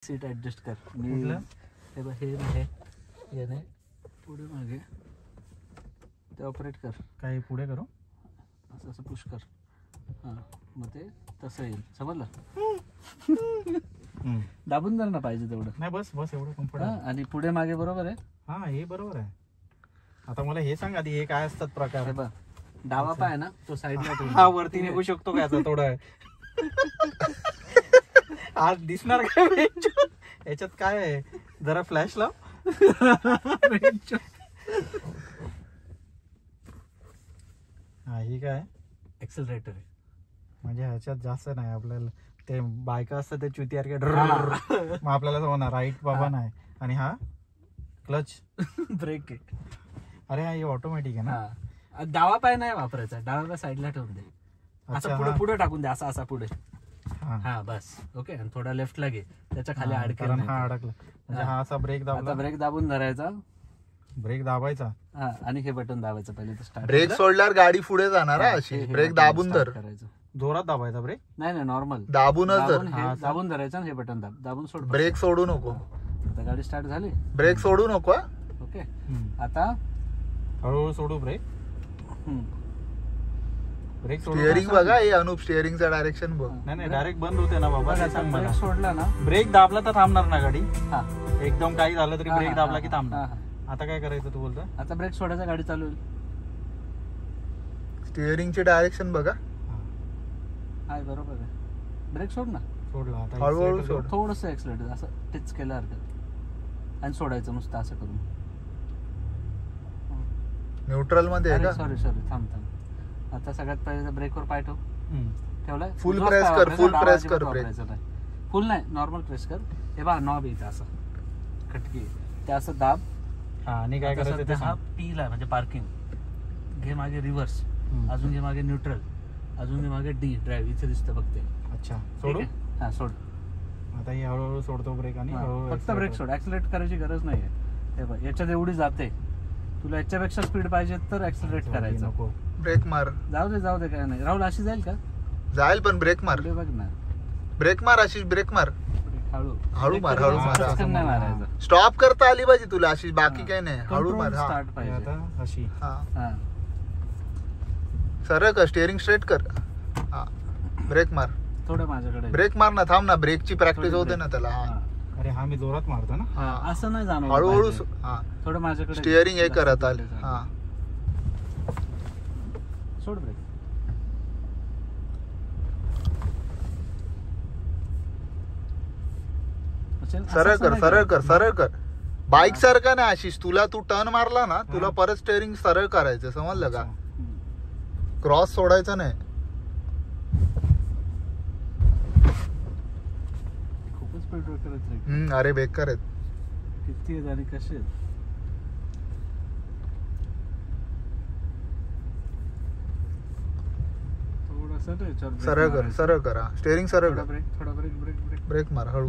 Seat adjust कर. मी हे बघ, हे नाही याने पुढे मागे ते ऑपरेट कर. काय पुढे करू? असं असं पुश कर. हां मग ते तसं येईल. समजलं? दाबून जर ना पाहिजे तेवढं. नाही बस बस एवढं कम्फर्टेबल. आणि पुढे मागे बरोबर आहे. हा हे बरोबर आहे. आता मला हे सांग आधी हे काय असतात प्रकार? हे बघ डावा पाय ना तो साईडला ठेवून हा वरती निघू शकतो का याचा थोडं? आज दिसणार काय याच्यात काय आहे? जरा फ्लॅश लाव. हा ही काय एक्सेलरेटर आहे. म्हणजे ह्याच्यात जास्त नाही आपल्याला. ते बायका असतात ते चुतीयार मग आपल्याला होणार राईट बाबा नाही. आणि हा क्लच ब्रेक आहे. अरे हा हे ऑटोमॅटिक आहे ना? डावा पाय नाही वापरायचा. डावा पाय साईडला ठेवून दे. असं पुढे पुढे टाकून दे. असा असा पुढे. हा बस ओके. आणि थोडा लेफ्टला घे. त्याच्या खाली अडकेल. हा अडकला म्हणजे हा असा ब्रेक दाबला. ब्रेक दाबून धरायचा. ब्रेक दाबायचा. हा आणि हे बटन दाबायचं पहिले तर स्टार्ट. ब्रेक सोडल्यावर गाडी पुढे जाणार. अशी ब्रेक दाबून धर. करायचं. जोरात दाबायचा ब्रेक? नाही नॉर्मल दाबूनच धर. दाबून धरायचं आणि हे बटन दाबून सोड. ब्रेक सोडू नको. आता गाडी स्टार्ट झाली. ब्रेक सोडू नको. ओके आता हळूहळू सोडू ब्रेक. ब्रेक स्टिअरिंग बघा. हे अनुप स्टिअरिंगचा डायरेक्शन बघ. नाही डायरेक्ट बंद होते ना बाबा. ब्रेक सोडला ना. ब्रेक दाबला तर थांबणार ना गाडी? हा एकदम काही झालं तरी ब्रेक दाबला की थांबणार. आता काय करायचं तू बोलतो? आता ब्रेक सोडायचा गाडी चालू होईल. स्टिअरिंगचे डायरेक्शन बघा. हाय बरोबर आहे. ब्रेक सोड ना. सोडला. आता हळूहळू सोड. थोडंसं एक्सलेटर असं टिच केलं हरकत आणि सोडायचं नुसतं असं करून. न्यूट्रल मध्ये आहे का? सॉरी थांब. आता सगळ्यात पहिले ब्रेकवर पाय ठेवलाय. फुल प्रेस कर. फुल प्रेस कर ब्रेक. फुल नाही नॉर्मल प्रेस कर. हे बघा नॉब येतं असं खटकी ते असं दाब. आणि काय करायचं ते हा पी ला म्हणजे पार्किंग. घे मागे रिव्हर्स. अजून घे मागे न्यूट्रल. अजून घे मागे डी ड्राईव्ह. इथे दिसतं बघते. अच्छा सोडू. हा सोड. आता ही हळूहळू सोडतो ब्रेक. आणि फक्त ब्रेक सोड. ऍक्सिलरेट करायची गरज नाहीये. हे बघ याच्यात एवढी जाते. तुला याच्यापेक्षा स्पीड पाहिजे तर ऍक्सिलरेट करायचं. नको. ब्रेक मार. जाऊ दे काय नाही. राहुल अशी जाईल का? जाईल पण ब्रेक मार. बघ ना. ब्रेक मार. अशी ब्रेक मार. हळू मार. नाही मारायचं. स्टॉप करता आली पाहिजे तुला अशी. बाकी काही नाही. हळू मार. स्टार्ट पाहिजे. आता अशी. सरळ कर. स्टिअरिंग स्ट्रेट कर. हा ब्रेक मार. थोडं माझ्याकडे ब्रेक मार ना. थांब ना. ब्रेकची प्रॅक्टिस होते ना त्याला. अरे हा मी जोरात मारतो ना. असं नाही जाणवलं. हळूहळू. हा थोडं माझ्याकडे स्टिअरिंग हे करत आले. हा सोड ब्रेक. सरळ कर. बाईक सारखं नाही आशिष. तुला तू टर्न मारला ना तुला परत स्टिअरिंग सरळ करायचं. समजलं का? क्रॉस सोडायचं नाही. खूपच पेट्रोल करत. अरे बेकार आहेत. किती आहेत आणि कसे आहेत? सरळ कर. स्टिअरिंग सरळ कर. थोडा ब्रेक. ब्रेक मार. हळू.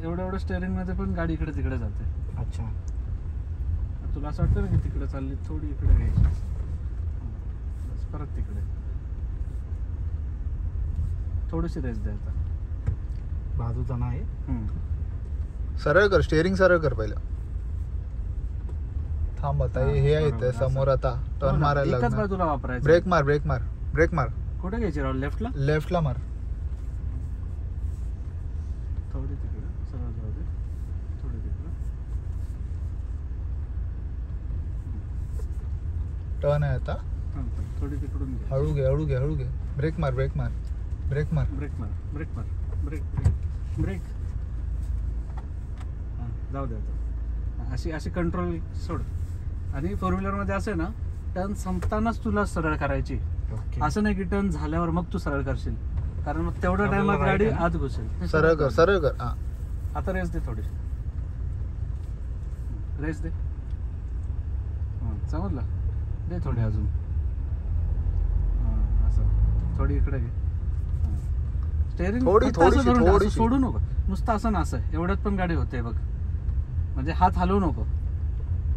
एवढं स्टिअरिंग मध्ये पण गाडी इकडे तिकडे जाते. अच्छा तुला असं वाटतं ना की तिकडे चालली. थोडी इकडे घ्यायची. परत तिकडे. थोडीशी रेस द्यायचा. बाजूचा नाही. सरळ कर. स्टिअरिंग सरळ कर पहिलं. थांब आता. हे आहे समोर. आता टर्न मारायला एकाच बाजूला वापरायचं. ब्रेक मार. कुठे घ्यायची राहुल? लेफ्टला मार. थोडी तिकडे. सरळ जाऊ दे. थोडी तिकडे. टर्न आहे आता. थोडी तिकडून घे. हळू घे. ब्रेक मार. ब्रेक जाऊ दे आता. अशी कंट्रोल सोड. आणि फोर व्हीलर मध्ये असे ना टर्न संपतानाच तुला सरळ करायची. असं नाही की टर्न झाल्यावर मग तू सरळ करशील. कारण मग तेवढ्या टायमात गाडी आत घुसेल. सरळ कर. आता रेस दे. थोडी रेस दे. समजलं? दे थोडी अजून. असं थोडी इकडे घे. स्टेअरिंग थोडी सोडू नको. नुसतं असं ना असं. एवढ्यात पण गाडी होते बघ. म्हणजे हात हलवू नको.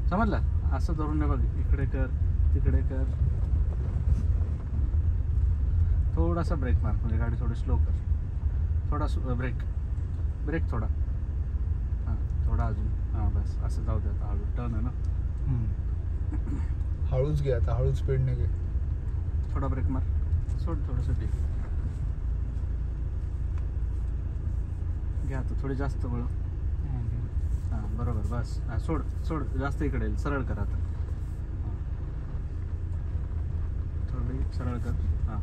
समजलं? असं धरून बघ. इकडे कर तिकडे कर. थोडासा ब्रेक मार, म्हणजे गाडी थोडी स्लो कर. थोडा ब्रेक थोडा. हां थोडा अजून. हां बस असं जाऊ दे. आता हळू टर्न आहे ना. हळूच घे आता, हळूच स्पीडने घे. थोडा ब्रेक मार. सोड थोडंसं डीप. घे आता थोडी जास्त वळ. हां बरोबर बस. हां सोड जास्त इकडे येईल. सरळ कर आता. थोडी सरळ कर. हां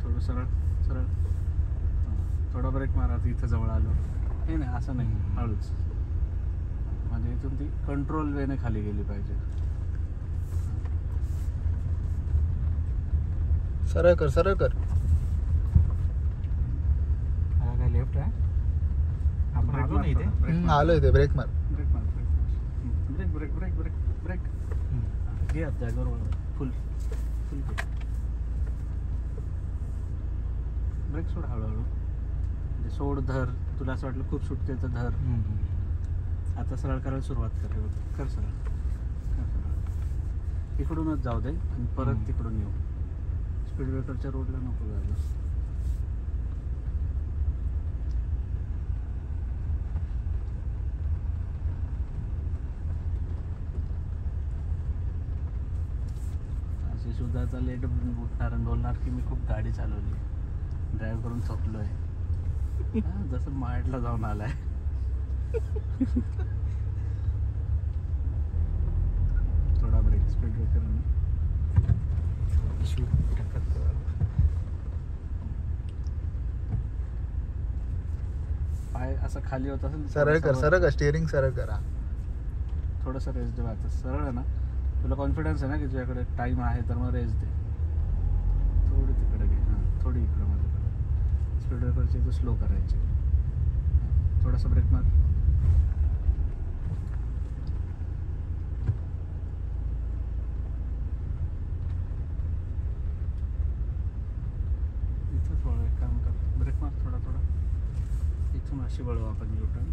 थोडं सरळ. हां थोडा ब्रेक मार. आता इथं जवळ आलो. नाही असं नाही, हळूच. म्हणजे इथून ती कंट्रोल वेने खाली गेली पाहिजे. सरळ कर. काय लेफ्ट आहे आपण ब्रेक आलो मार ना इथे. थोडा, ब्रेक मार. आलो इथे. ब्रेक मार. ब्रेक. घे आता जागेवर वळ. फुल घे. ब्रेक सोड हळूहळू. म्हणजे सोड, धर. तुला असं वाटलं खूप सुटते तर धर. आता सरळ करायला सुरुवात कर सरळ. इकडूनच जाऊ दे आणि परत तिकडून येऊ. स्पीड ब्रेकरच्या रोडला नको जायला. अशी सुद्धा लेट उठणार आणि बोलणार की मी खूप गाडी चालवली, ड्राईव्ह करून थकलोय. जसं मार्टला जाऊन आलाय. थोडा ब्रेक. स्पीड ब्रेकर पाय असं खाली होत असेल. सरळ कर. स्टिअरिंग सरळ करा. थोडंसं रेस दे. आता सरळ आहे ना. तुला कॉन्फिडन्स आहे ना की तुझ्याकडे टाइम आहे, तर मग रेस दे. थोडी तिकडे घे. हां थोडी इकडं माझ्याकडे. स्पीड ब्रेकरची इथं स्लो करायची. थोडासा ब्रेक मार. इथंच वळव. एक काम कर, ब्रेक मार थोडा. इथून अशी वळव आपण युटर्न.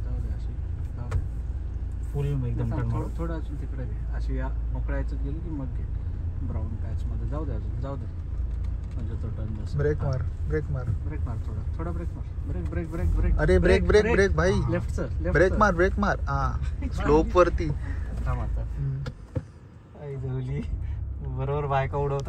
जाऊ दे अशी. फुल एकदम turn मारू. थोडं अजून तिकडे घे. अशी या मोकळ्या याच्यात गेली की मग घे. ब्राऊन पॅच मध्ये जाऊ दे अजून. म्हणजे तो टर्न बस. ब्रेक मार. ब्रेक मार थोडा ब्रेक मार. ब्रेक. अरे ब्रेक भाई. लेफ्टचं ब्रेक मार. हा स्लोप वरती. थांब आता. बरोबर बायका उडवतात.